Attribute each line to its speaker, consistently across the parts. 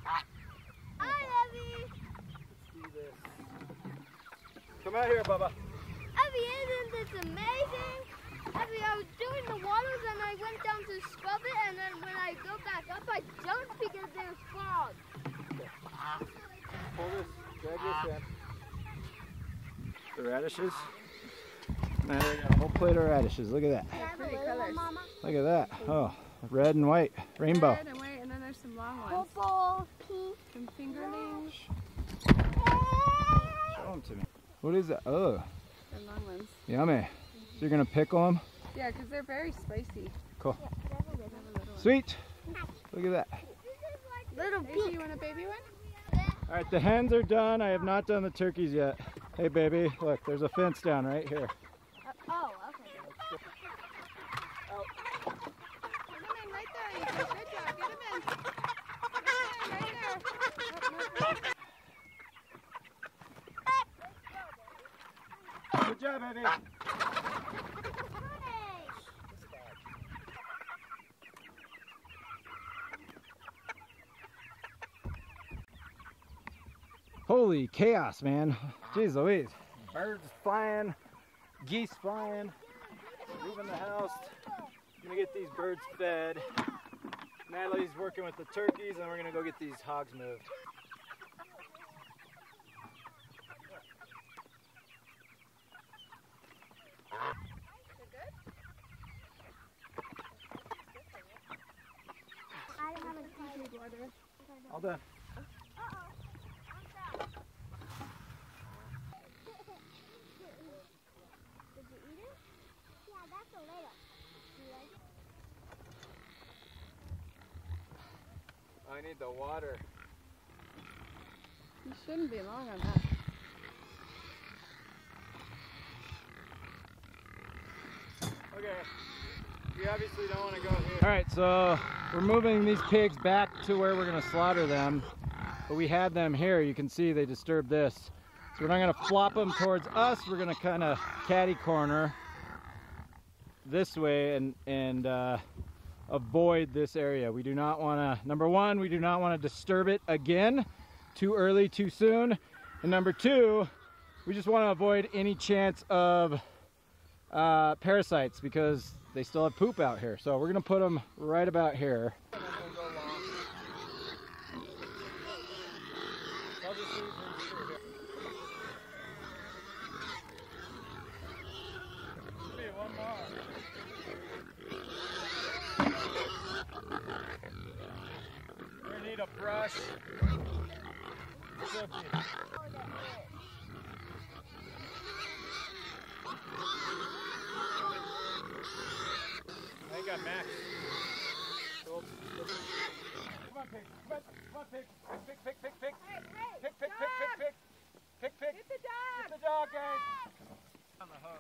Speaker 1: Hi, Evie.
Speaker 2: Let's do this. Come out here, Bubba.
Speaker 1: Evie, isn't this amazing? Evie, I was doing the wattles and I went down to scrub it, and then when I go back up, I jumped because there's fog.
Speaker 2: Pull this, drag this in. The radishes. Man, we got a whole plate of radishes. Look at that.
Speaker 3: Pretty colors.
Speaker 2: Look at that. Oh, red and white. Rainbow.
Speaker 3: Red and white, and then there's some long ones.
Speaker 1: Purple, pink.
Speaker 3: Some fingerlings.
Speaker 2: Show them to me. What is that? Oh,
Speaker 3: They're long ones.
Speaker 2: yummy. So you're going to pickle them?
Speaker 3: Yeah, because they're very spicy.
Speaker 2: Cool.
Speaker 3: They have a little one.
Speaker 2: Sweet. Look at that.
Speaker 1: Little
Speaker 3: Baby,
Speaker 1: pink.
Speaker 3: you want a baby one?
Speaker 2: All right, the hens are done. I have not done the turkeys yet. Hey, baby, look, there's a fence down right here.
Speaker 1: Oh, okay.
Speaker 3: Get him in right there. You did a good job. Get him in. Get him in right there.
Speaker 2: Good job, baby. Holy chaos, man. Jeez Louise. Birds flying, geese flying, moving the house. Gonna get these birds fed. Natalie's working with the turkeys, and we're gonna go get these hogs moved.
Speaker 1: I don't have a
Speaker 3: Need water.
Speaker 2: All done.
Speaker 1: Did you eat it? Yeah, that's a little. Do you like it?
Speaker 2: I need the water.
Speaker 3: You shouldn't be long on that.
Speaker 2: Okay. We obviously don't want to go here. All right, so we're moving these pigs back to where we're going to slaughter them. But we had them here. You can see they disturbed this. So we're not going to flop them towards us. We're going to kind of catty corner this way and avoid this area. We do not want to, number one, we do not want to disturb it again too early, too soon. And number two, we just want to avoid any chance of parasites because they still have poop out here. So we're going to put them right about here. We're gonna need a brush. I got Max. Come on, pig. Come on, pig. Pick. Pick.
Speaker 3: Get the dog.
Speaker 2: Get the dog, guys. On the hose.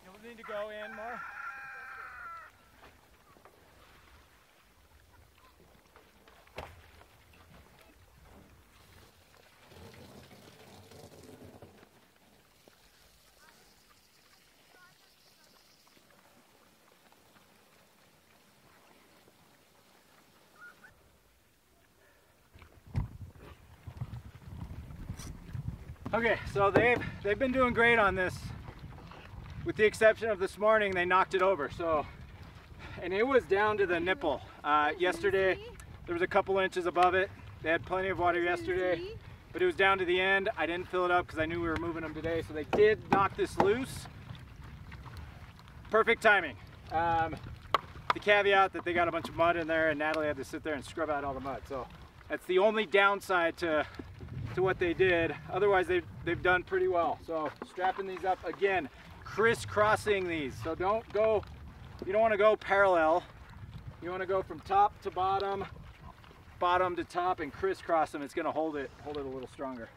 Speaker 2: You'll need to go in more. Okay, so they've been doing great on this. With the exception of this morning, they knocked it over. So, and it was down to the nipple. Yesterday, there was a couple inches above it. They had plenty of water yesterday, but it was down to the end. I didn't fill it up because I knew we were moving them today. So they did knock this loose. Perfect timing. The caveat that they got a bunch of mud in there and Natalie had to sit there and scrub out all the mud. So that's the only downside to what they did. Otherwise, they've done pretty well. So strapping these up again, crisscrossing these. So you don't want to go parallel. You want to go from top to bottom, bottom to top, and crisscross them. It's going to hold it a little stronger.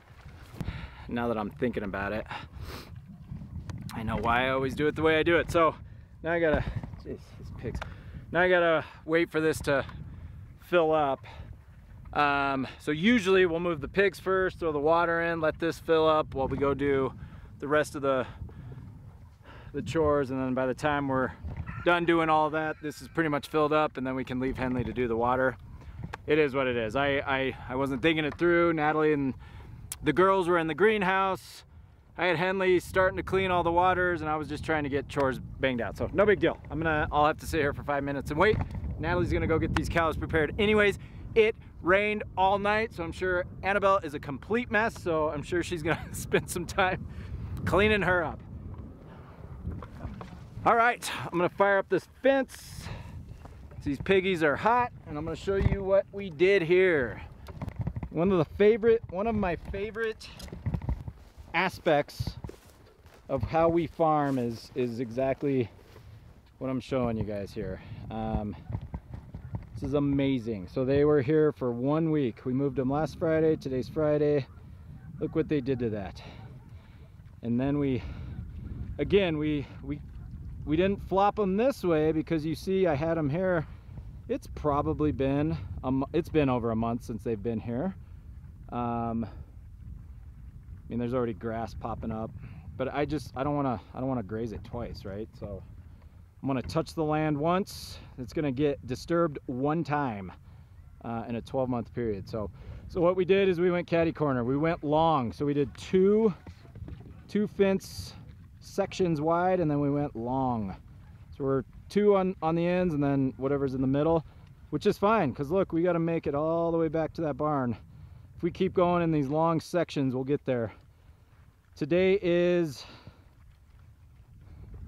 Speaker 2: Now that I'm thinking about it, I know why I always do it the way I do it. So now I gotta, jeez, these pigs. Now I gotta wait for this to fill up. So usually we'll move the pigs first, throw the water in, let this fill up while we go do the rest of the chores, and then by the time we're done doing all that. This is pretty much filled up, and then we can leave Henley to do the water. It is what it is. I wasn't thinking it through. Natalie and the girls were in the greenhouse. I had Henley starting to clean all the waters, and I was just trying to get chores banged out. So no big deal. I'll have to sit here for 5 minutes and wait. Natalie's gonna go get these cows prepared. Anyways, it rained all night, so I'm sure Annabelle is a complete mess, so I'm sure she's gonna spend some time cleaning her up. All right, I'm gonna fire up this fence. These piggies are hot, and I'm gonna show you what we did here. One of my favorite aspects of how we farm is exactly what I'm showing you guys here. This is amazing. So they were here for 1 week. We moved them last Friday. Today's Friday. Look what they did to that. And then we didn't flop them this way because you see I had them here. It's probably been over a month since they've been here. I mean, there's already grass popping up, but I don't want to graze it twice, right? So I'm going to touch the land once. It's going to get disturbed one time in a 12-month period. So what we did is we went catty corner. We went long. So we did two fence sections wide, and then we went long. So we're 2 on the ends, and then whatever's in the middle, which is fine, because look, we got to make it all the way back to that barn. If we keep going in these long sections, we'll get there. Today is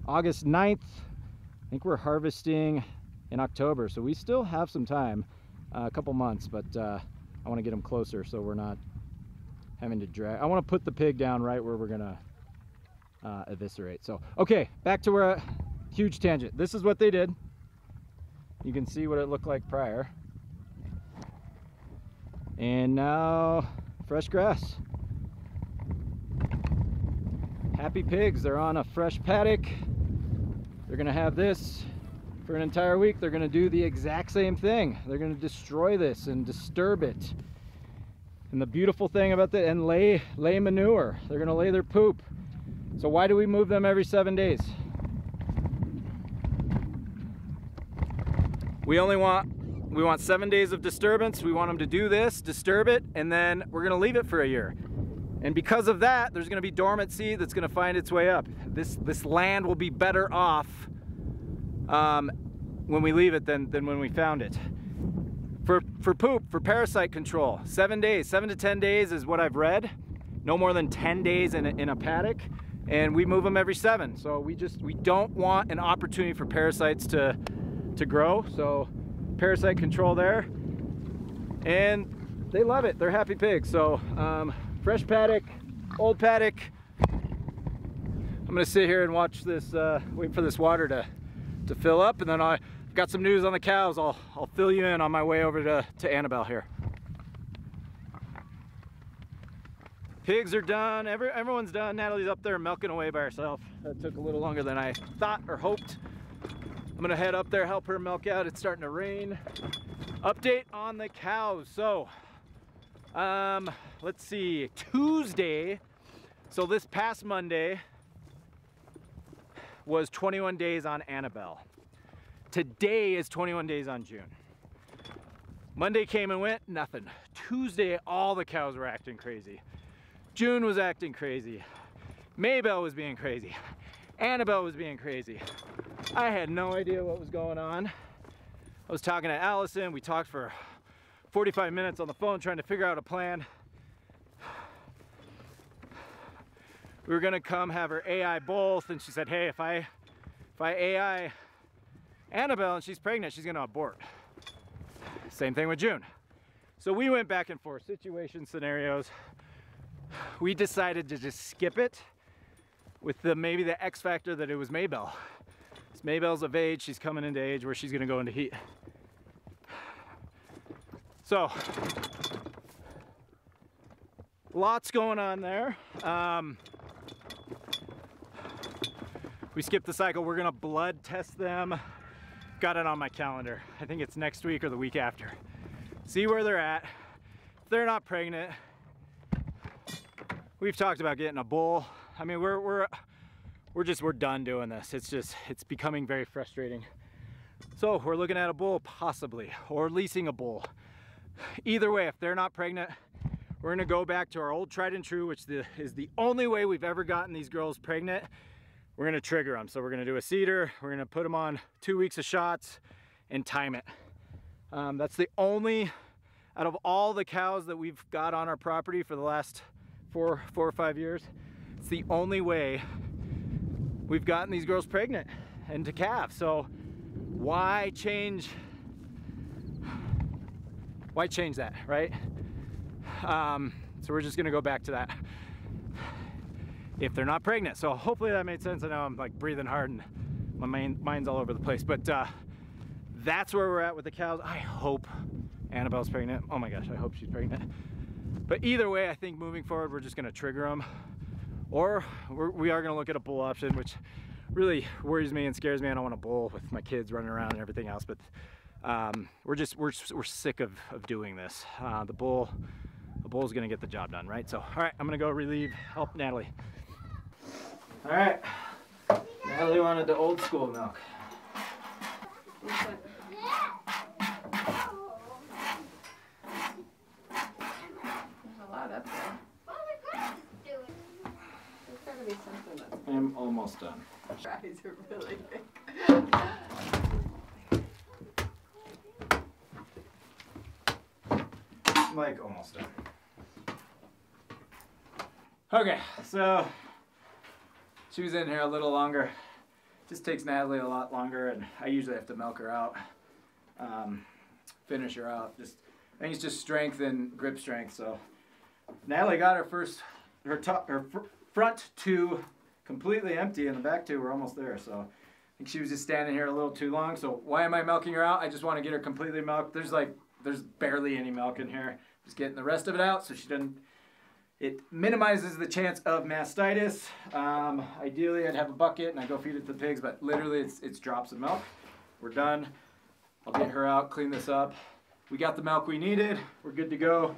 Speaker 2: August 9th. I think we're harvesting in October, so we still have some time, a couple months, but I want to get them closer so we're not having to drag. I want to put the pig down right where we're gonna eviscerate. So okay, back to where huge tangent. This is what they did. You can see what it looked like prior, and now fresh grass. Happy pigs. They're on a fresh paddock. They're gonna have this for an entire week. They're gonna do the exact same thing. They're gonna destroy this and disturb it. And the beautiful thing about that, and lay manure. They're gonna lay their poop. So why do we move them every 7 days? We want 7 days of disturbance. We want them to do this, disturb it, and then we're gonna leave it for a year. And because of that, there's gonna be dormant seed that's gonna find its way up. This land will be better off when we leave it than when we found it. For poop, for parasite control, 7 days, 7 to 10 days is what I've read. No more than 10 days in a paddock, and we move them every 7. So we don't want an opportunity for parasites to grow. So parasite control there, and they love it. They're happy pigs. So fresh paddock, old paddock. I'm gonna sit here and watch this, wait for this water to fill up, and then I've got some news on the cows. I'll fill you in on my way over to Annabelle here. Pigs are done. Everyone's done. Natalie's up there milking away by herself. That took a little longer than I thought or hoped. I'm gonna head up there, help her milk out. It's starting to rain. Update on the cows. So let's see, Tuesday, so this past Monday was 21 days on Annabelle. Today is 21 days on June. Monday came and went, nothing. Tuesday, all the cows were acting crazy. June was acting crazy. Maybelle was being crazy. Annabelle was being crazy. I had no idea what was going on. I was talking to Allison. We talked for 45 minutes on the phone trying to figure out a plan. We were gonna come have her AI both, and she said, hey, if I AI Annabelle and she's pregnant, she's gonna abort. Same thing with June. So we went back and forth, situation, scenarios. We decided to just skip it with maybe the X factor that it was Maybelle. Maybelle's of age, she's coming into age where she's gonna go into heat. So, lots going on there. We skipped the cycle. We're gonna blood test them. Got it on my calendar. I think it's next week or the week after. See where they're at. If they're not pregnant, we've talked about getting a bull. I mean, we're we're done doing this. It's becoming very frustrating. So we're looking at a bull possibly, or leasing a bull. Either way, if they're not pregnant, we're gonna go back to our old tried and true, which is the only way we've ever gotten these girls pregnant. We're gonna trigger them. So we're gonna do a cedar, we're gonna put them on 2 weeks of shots and time it. That's the only, out of all the cows that we've got on our property for the last four or 5 years, it's the only way we've gotten these girls pregnant and to calve. So why change that, right? So we're just gonna go back to that if they're not pregnant. So hopefully that made sense. I know I'm like breathing hard and my mind's all over the place, but that's where we're at with the cows. I hope Annabelle's pregnant. Oh my gosh, I hope she's pregnant. But either way, I think moving forward, we're just gonna trigger them, or we are gonna look at a bull option, which really worries me and scares me. I don't want a bull with my kids running around and everything else, but we're sick of doing this. The bull's gonna get the job done, right? So, all right, I'm gonna go help Natalie. All right, Natalie wanted the old school milk.
Speaker 3: There's a lot up there. There's gotta be something that's...
Speaker 2: I'm almost done.
Speaker 3: Fries are really big.
Speaker 2: I'm like almost done. Okay, so she was in here a little longer. Just takes Natalie a lot longer, and I usually have to milk her out, finish her out. I think it's just strength and grip strength. So Natalie got her front two completely empty, and the back two were almost there. So I think she was just standing here a little too long. So why am I milking her out? I just want to get her completely milked. There's barely any milk in here. Just getting the rest of it out so she doesn't. It minimizes the chance of mastitis. Ideally, I'd have a bucket and I go feed it to the pigs, but literally it's drops of milk. We're done. I'll get her out, clean this up. We got the milk we needed. We're good to go.